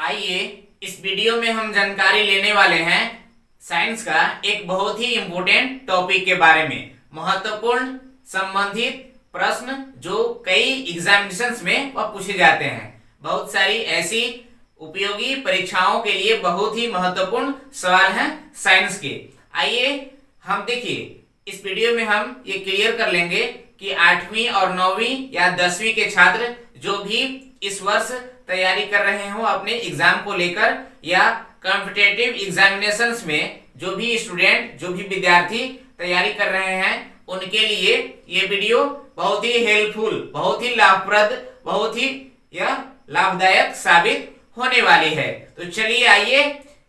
आइए इस वीडियो में हम जानकारी लेने वाले हैं साइंस का एक बहुत ही इम्पोर्टेंट टॉपिक के बारे में। महत्वपूर्ण संबंधित प्रश्न जो कई एग्जामिनेशंस में वह पूछे जाते हैं। बहुत सारी ऐसी उपयोगी परीक्षाओं के लिए बहुत ही महत्वपूर्ण सवाल हैं साइंस के। आइए हम देखिए इस वीडियो में हम ये क्लियर कर लेंगे कि 8वीं और 9वीं या 10वीं के छात्र जो भी इस वर्ष तैयारी कर रहे हो अपने एग्जाम को लेकर या कॉम्पिटिटिव एग्जामिनेशंस में जो भी स्टूडेंट जो भी विद्यार्थी तैयारी कर रहे हैं उनके लिए ये वीडियो बहुत ही हेल्पफुल, बहुत ही लाभप्रद, बहुत ही यह लाभदायक साबित होने वाली है। तो चलिए आइए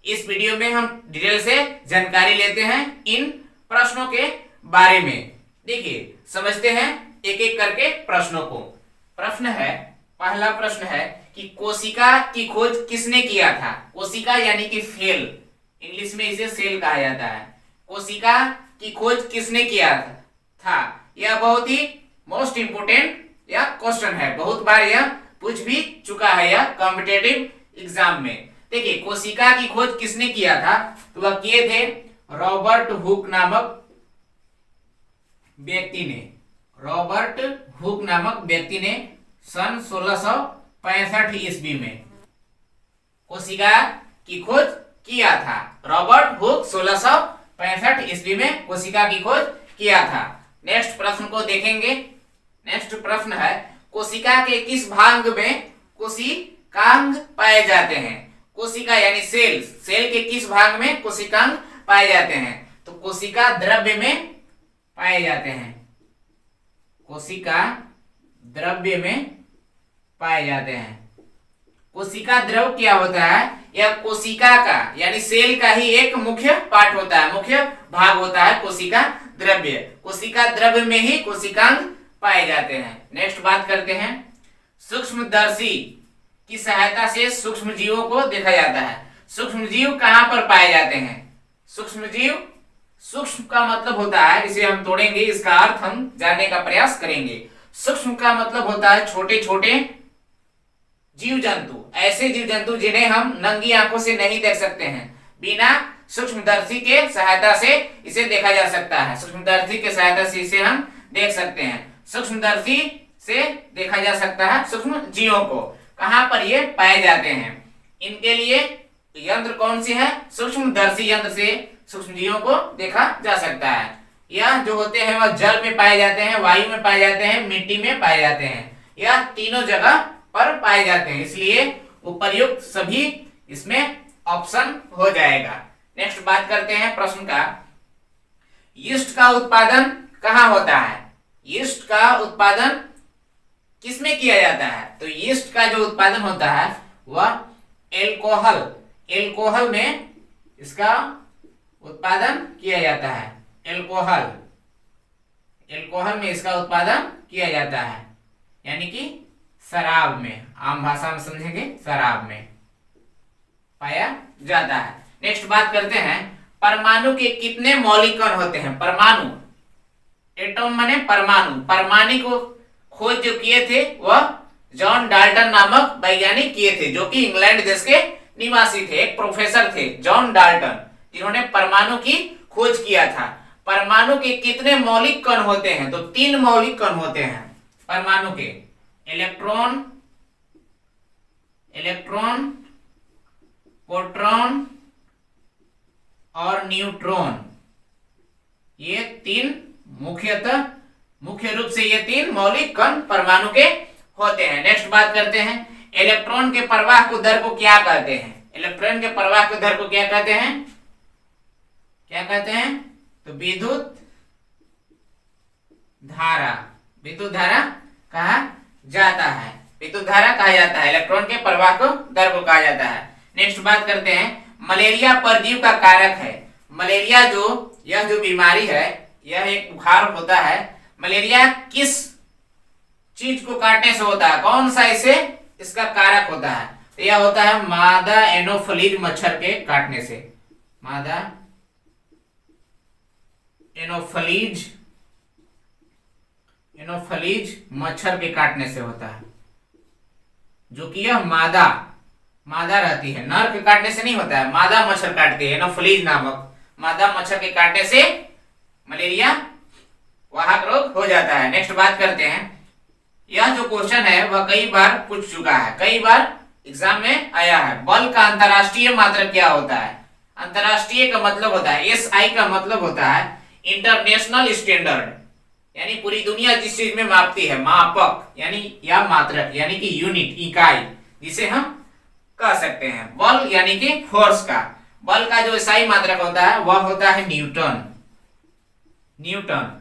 इस वीडियो में हम डिटेल से जानकारी लेते हैं इन प्रश्नों के बारे में। देखिए समझते हैं एक एक करके प्रश्नों को। प्रश्न है, पहला प्रश्न है कि कोशिका की खोज किसने किया था। कोशिका यानी कि सेल, इंग्लिश में इसे सेल कहा जाता है। कोशिका की खोज किसने किया था। यह बहुत ही मोस्ट इंपोर्टेंट यह क्वेश्चन है, बहुत बार यह पूछ भी चुका है यह कॉम्पिटिटिव एग्जाम में। देखिए कोशिका की खोज किसने किया था, तो वह किए थे रॉबर्ट हुक नामक व्यक्ति ने। रॉबर्ट हुक नामक व्यक्ति ने सन 1665 ईस्वी में कोशिका की खोज किया था। रॉबर्ट हुक 1665 ईस्वी में कोशिका की खोज किया था। नेक्स्ट प्रश्न को देखेंगे। नेक्स्ट प्रश्न है कोशिका के किस भाग में कोशिकांग पाए जाते हैं। कोशिका यानी सेल, सेल के किस भाग में कोशिकांग पाए जाते हैं, तो कोशिका द्रव्य में पाए जाते हैं। कोशिका द्रव्य में पाए जाते हैं। कोशिका द्रव क्या होता है, यह कोशिका का यानी सेल का ही एक मुख्य पार्ट होता है, मुख्य भाग होता है कोशिका द्रव्य। कोशिका द्रव्य में ही कोशिकांग पाए जाते हैं। नेक्स्ट बात करते हैं, सूक्ष्मदर्शी की सहायता से सूक्ष्म जीवों को देखा जाता है। सूक्ष्म जीव कहां पर पाए जाते हैं। सूक्ष्म जीव, सूक्ष्म का मतलब होता है, इसे हम तोड़ेंगे, इसका अर्थ हम जानने का प्रयास करेंगे। सूक्ष्म का मतलब होता है छोटे छोटे जीव जंतु, ऐसे जीव जंतु जिन्हें हम नंगी आंखों से नहीं देख सकते हैं। बिना सूक्ष्मदर्शी के सहायता से इसे देखा जा सकता है। सूक्ष्मदर्शी के सहायता से इसे हम देख सकते हैं। सूक्ष्मदर्शी से देखा जा सकता है सूक्ष्म जीवों को। कहां पर ये पाए जाते हैं, इनके लिए यंत्र कौन से है, सूक्ष्मदर्शी यंत्र से सूक्ष्म जीवों को देखा जा सकता है। यह जो होते हैं वह जल में पाए जाते हैं, वायु में पाए जाते हैं, मिट्टी में पाए जाते हैं। यह तीनों जगह पर पाए जाते हैं, इसलिए उपर्युक्त सभी इसमें ऑप्शन हो जाएगा। नेक्स्ट बात करते हैं प्रश्न का, यीस्ट का उत्पादन कहाँ होता है। यीस्ट का उत्पादन किसमें किया जाता है, तो यीस्ट का जो उत्पादन होता है वह एल्कोहल, एल्कोहल में इसका उत्पादन किया जाता है। एल्कोहल, एल्कोहल में इसका उत्पादन किया जाता है, यानी कि शराब में, आम भाषा में समझेंगे शराब में पाया जाता है। नेक्स्ट बात करते हैं, परमाणु के कितने मौलिक कण होते हैं। परमाणु, एटम माने परमाणु, परमाणु को खोज जो किए थे वह जॉन डाल्टन नामक वैज्ञानिक किए थे, जो कि इंग्लैंड देश के निवासी थे, एक प्रोफेसर थे जॉन डाल्टन, जिन्होंने परमाणु की खोज किया था। परमाणु के कितने मौलिक कण होते हैं, तो 3 मौलिक कण होते हैं परमाणु के। इलेक्ट्रॉन, इलेक्ट्रॉन, प्रोटॉन और न्यूट्रॉन, ये 3 मुख्य रूप से ये 3 मौलिक कण परमाणु के होते हैं। नेक्स्ट बात करते हैं, इलेक्ट्रॉन के प्रवाह को दर को क्या कहते हैं। इलेक्ट्रॉन के प्रवाह को दर को क्या कहते हैं, क्या कहते हैं, तो विद्युत धारा, विद्युत धारा कहा जाता है, विद्युत धारा कहा जाता है। इलेक्ट्रॉन के प्रवाह को दर को कहा जाता है। नेक्स्ट बात करते हैं, मलेरिया परजीवी का कारक है। मलेरिया यह जो बीमारी है, यह एक बुखार होता है। मलेरिया किस चीज को काटने से होता है, कौन सा इसे इसका कारक होता है, तो यह होता है मादा एनोफिलीज मच्छर के काटने से। मादा एनोफिलीज, एनोफिलीज मच्छर के काटने से होता है, जो कि यह मादा मादा रहती है, नर के काटने से नहीं होता है, मादा मच्छर काटती है, एनोफिलीज नामक मादा मच्छर के काटने से मलेरिया वाहक रोग हो जाता है। नेक्स्ट बात करते हैं, यह जो क्वेश्चन है वह कई बार पूछ चुका है, कई बार एग्जाम में आया है। बल का अंतरराष्ट्रीय मात्रक क्या होता है? अंतरराष्ट्रीय का मतलब होता है, SI का मतलब होता है इंटरनेशनल स्टैंडर्ड, यानी पूरी दुनिया जिस चीज में मापती है, मापक यानी या मात्रक यानी कि यूनिट, इकाई, जिसे हम कह सकते हैं। बल यानी कि फोर्स का, बल का जो SI मात्रक होता है वह होता है न्यूटन, न्यूटन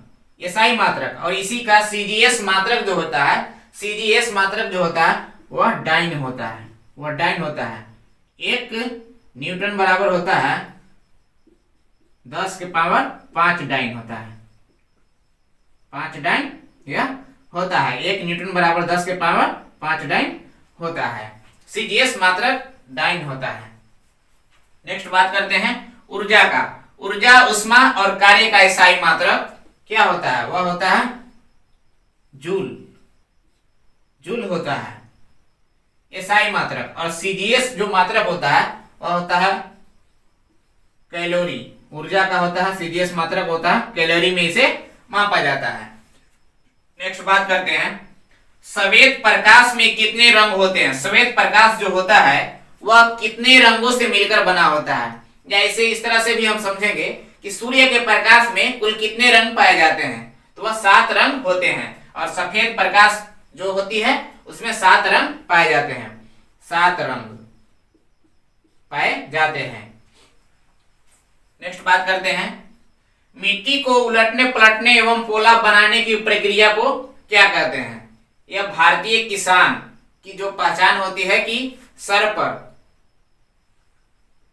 SI मात्रक। और इसी का CGS मात्रक जो होता है, CGS मात्रक जो होता है वह डाइन होता है, वह डाइन होता है। 1 न्यूटन बराबर होता है 10 के पावर 5 डाइन होता है, 5 डाइन यह होता है। 1 न्यूटन बराबर 10 के पावर 5 डाइन होता है, CGS मात्रक डाइन होता है। नेक्स्ट बात करते हैं ऊर्जा का। ऊर्जा, उष्मा और कार्य का SI मात्रक क्या होता है? वह होता है जूल, जूल होता है SI मात्रक। और CGS जो मात्रक होता है वह होता है कैलोरी, ऊर्जा का होता है CGS मात्रक होता है कैलोरी में इसे मापा जाता है। नेक्स्ट बात करते हैं, श्वेत प्रकाश में कितने रंग होते हैं? श्वेत प्रकाश जो होता है वह कितने रंगों से मिलकर बना होता है? या इसे इस तरह से भी हम समझेंगे कि सूर्य के प्रकाश में कुल कितने रंग पाए जाते हैं? तो वह 7 रंग होते हैं। और सफेद प्रकाश जो होती है उसमें 7 रंग पाए जाते हैं, 7 रंग पाए जाते हैं। नेक्स्ट बात करते हैं, मिट्टी को उलटने पलटने एवं पोला बनाने की प्रक्रिया को क्या कहते हैं? यह भारतीय किसान की जो पहचान होती है कि सर पर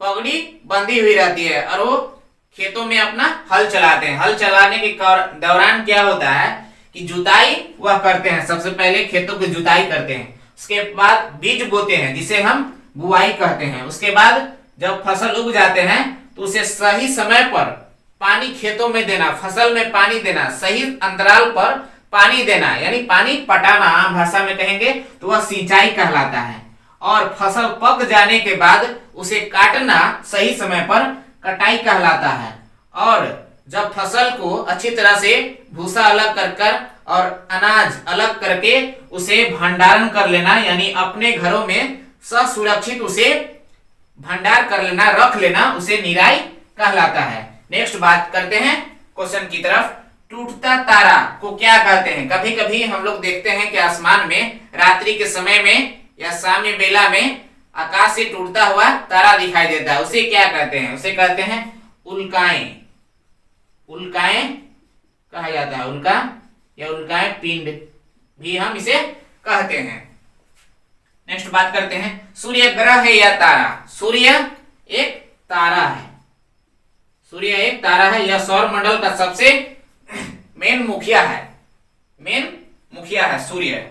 पगड़ी बंधी हुई रहती है और वो खेतों में अपना हल चलाते हैं। हल चलाने के दौरान क्या होता है कि जुताई वह करते हैं, सबसे पहले खेतों की जुताई करते हैं, उसके बाद बीज बोते हैं जिसे हम बुआई कहते हैं। उसके बाद जब फसल उग जाते हैं तो उसे सही समय पर पानी खेतों में देना, फसल में पानी देना, सही अंतराल पर पानी देना यानी पानी पटाना, आम भाषा में कहेंगे तो वह सिंचाई कहलाता है। और फसल पक जाने के बाद उसे काटना सही समय पर कटाई कहलाता है। और जब फसल को अच्छी तरह से भूसा अलग कर और अनाज अलग करके उसे भंडारण कर लेना यानी अपने घरों में सुरक्षित उसे भंडार कर लेना, रख लेना, उसे निराई कहलाता है। नेक्स्ट बात करते हैं क्वेश्चन की तरफ, टूटता तारा को क्या कहते हैं? कभी कभी हम लोग देखते हैं कि आसमान में रात्रि के समय में या साम्य बेला में आकाश से टूटता हुआ तारा दिखाई देता है, उसे क्या कहते हैं? उसे कहते हैं उल्काएं, उल्काएं कहा जाता है, उल्का या उल्काएं पिंड भी हम इसे कहते हैं। नेक्स्ट बात करते हैं, सूर्य ग्रह है या तारा? सूर्य एक तारा है, सूर्य एक तारा है, यह सौर मंडल का सबसे मेन मुखिया है, मेन मुखिया है सूर्य।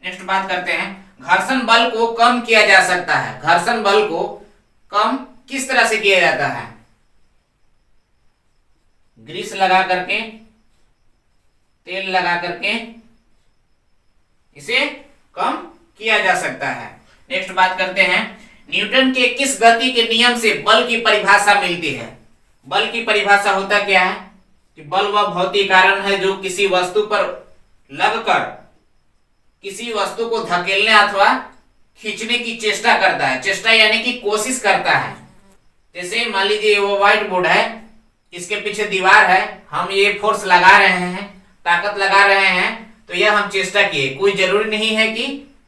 नेक्स्ट बात करते हैं, घर्षण बल को कम किया जा सकता है। घर्षण बल को कम किस तरह से किया जाता है? ग्रीस लगा करके, तेल लगा करके इसे कम किया जा सकता है। नेक्स्ट बात करते हैं, न्यूटन के किस गति के नियम से बल की परिभाषा मिलती है? बल की परिभाषा होता क्या है कि बल वह भौतिक कारण है जो किसी वस्तु पर लगकर किसी वस्तु को धकेलने अथवा खींचने की चेष्टा करता है। चेष्टा यानी कि कोशिश करता है। जैसे मान लीजिए वो व्हाइट बोर्ड है, इसके पीछे दीवार है, हम ये फोर्स लगा रहे हैं, ताकत लगा रहे हैं, तो यह हम चेष्टा किए। कोई जरूरी नहीं है कि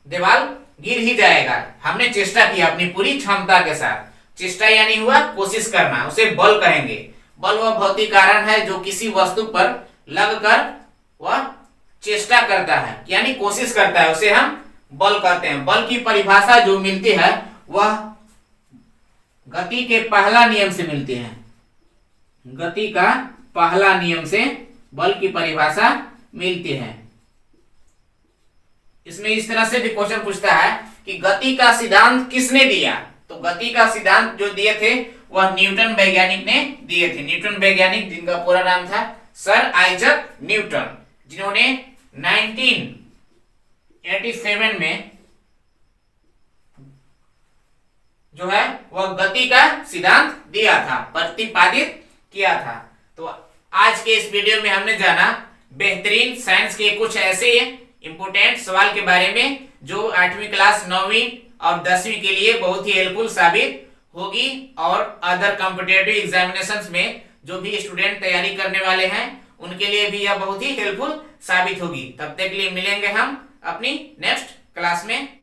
दीवार गिर ही जाएगा, हमने चेष्टा किया अपनी पूरी क्षमता के साथ। चेष्टा यानी हुआ कोशिश करना, उसे बल कहेंगे। बल वह भौतिक कारण है जो किसी वस्तु पर लगकर वह चेष्टा करता है यानी कोशिश करता है, उसे हम बल कहते हैं। बल की परिभाषा जो मिलती है वह गति के पहला नियम से मिलती है। गति का पहला नियम से बल की परिभाषा मिलती है। इसमें इस तरह से भी क्वेश्चन पूछता है कि गति का सिद्धांत किसने दिया? तो गति का सिद्धांत जो दिए थे वह न्यूटन वैज्ञानिक ने दिए थे। न्यूटन वैज्ञानिक जिनका पूरा नाम था सर आइजक न्यूटन, जिन्होंने 1987 में जो है वह गति का सिद्धांत दिया था, प्रतिपादित किया था। तो आज के इस वीडियो में हमने जाना बेहतरीन साइंस के कुछ ऐसे इंपोर्टेंट सवाल के बारे में जो 8वीं क्लास 9वीं और 10वीं के लिए बहुत ही हेल्पफुल साबित होगी और अदर कॉम्पिटिटिव एग्जामिनेशंस में जो भी स्टूडेंट तैयारी करने वाले हैं उनके लिए भी यह बहुत ही हेल्पफुल साबित होगी। तब तक के लिए मिलेंगे हम अपनी नेक्स्ट क्लास में।